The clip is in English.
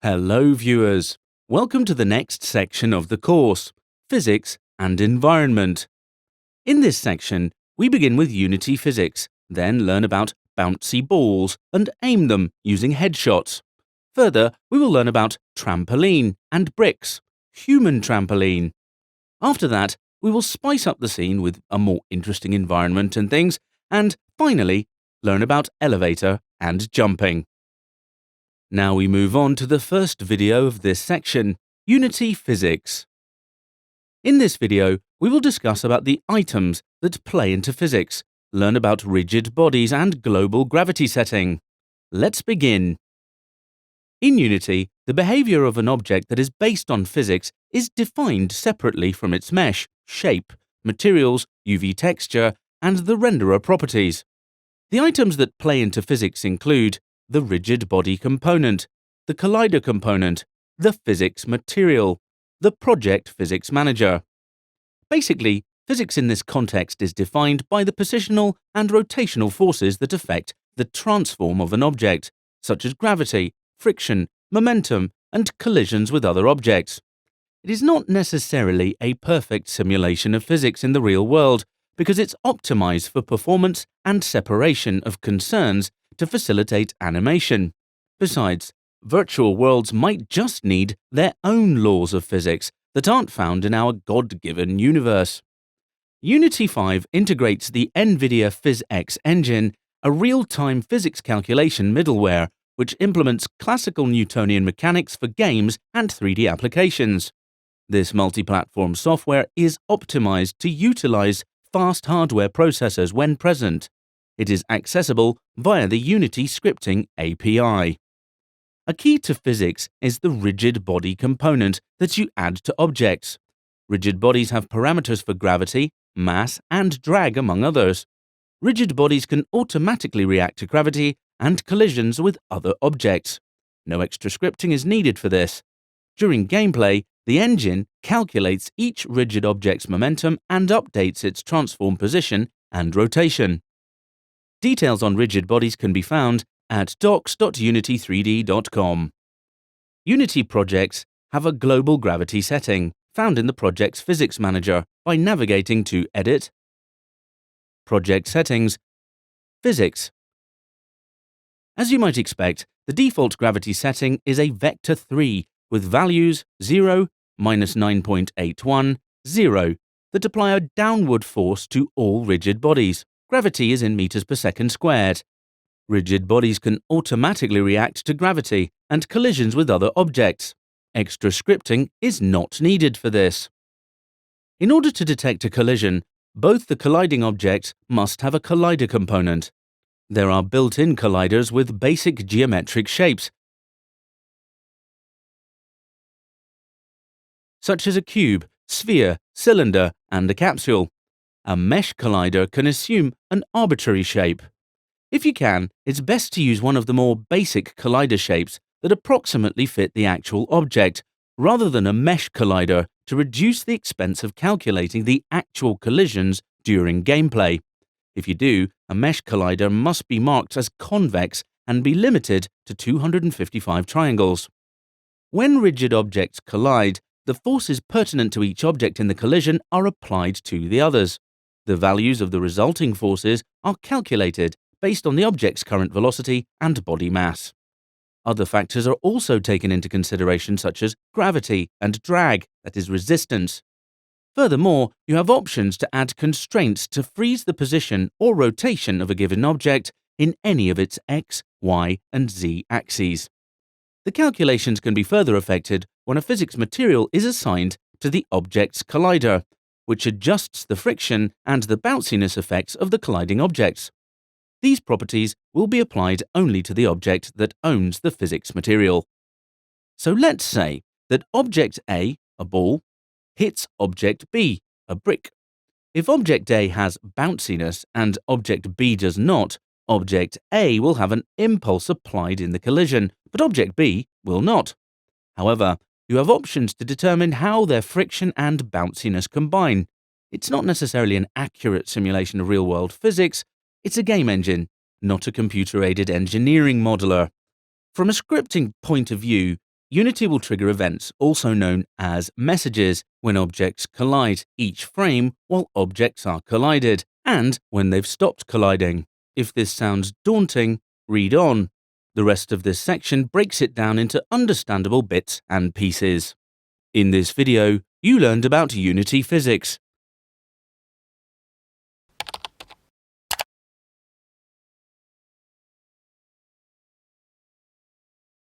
Hello viewers, welcome to the next section of the course, Physics and Environment. In this section, we begin with Unity Physics, then learn about bouncy balls and aim them using headshots. Further, we will learn about trampoline and bricks, human trampoline. After that, we will spice up the scene with a more interesting environment and things, and finally, learn about elevator and jumping. Now we move on to the first video of this section, Unity Physics. In this video, we will discuss about the items that play into physics, learn about rigid bodies and global gravity setting. Let's begin. In Unity, the behavior of an object that is based on physics is defined separately from its mesh, shape, materials, UV texture, and the renderer properties. The items that play into physics include the rigid body component, the collider component, the physics material, the project physics manager. Basically, physics in this context is defined by the positional and rotational forces that affect the transform of an object, such as gravity, friction, momentum, and collisions with other objects. It is not necessarily a perfect simulation of physics in the real world, because it's optimized for performance and separation of concerns to facilitate animation. Besides, virtual worlds might just need their own laws of physics that aren't found in our God-given universe. Unity 5 integrates the Nvidia PhysX engine, a real-time physics calculation middleware which implements classical Newtonian mechanics for games and 3D applications. This multi-platform software is optimized to utilize fast hardware processors when present. It is accessible via the Unity Scripting API. A key to physics is the rigid body component that you add to objects. Rigid bodies have parameters for gravity, mass, and drag, among others. Rigid bodies can automatically react to gravity and collisions with other objects. No extra scripting is needed for this. During gameplay, the engine calculates each rigid object's momentum and updates its transform position and rotation. Details on rigid bodies can be found at docs.unity3d.com. Unity projects have a global gravity setting found in the project's physics manager by navigating to Edit, Project Settings, Physics. As you might expect, the default gravity setting is a vector 3 with values 0, -9.81, 0 that apply a downward force to all rigid bodies. Gravity is in meters per second squared. Rigid bodies can automatically react to gravity and collisions with other objects. Extra scripting is not needed for this. In order to detect a collision, both the colliding objects must have a collider component. There are built-in colliders with basic geometric shapes, such as a cube, sphere, cylinder, and a capsule. A mesh collider can assume an arbitrary shape. If you can, it's best to use one of the more basic collider shapes that approximately fit the actual object, rather than a mesh collider to reduce the expense of calculating the actual collisions during gameplay. If you do, a mesh collider must be marked as convex and be limited to 255 triangles. When rigid objects collide, the forces pertinent to each object in the collision are applied to the others. The values of the resulting forces are calculated based on the object's current velocity and body mass. Other factors are also taken into consideration, such as gravity and drag, that is resistance. Furthermore, you have options to add constraints to freeze the position or rotation of a given object in any of its x, y, and z axes. The calculations can be further affected when a physics material is assigned to the object's collider, which adjusts the friction and the bounciness effects of the colliding objects. These properties will be applied only to the object that owns the physics material. So let's say that object A, a ball, hits object B, a brick. If object A has bounciness and object B does not, object A will have an impulse applied in the collision, but object B will not. However, you have options to determine how their friction and bounciness combine. It's not necessarily an accurate simulation of real-world physics, it's a game engine, not a computer-aided engineering modeler. From a scripting point of view, Unity will trigger events, also known as messages, when objects collide, each frame while objects are collided, and when they've stopped colliding. If this sounds daunting, read on. The rest of this section breaks it down into understandable bits and pieces. In this video, you learned about Unity physics,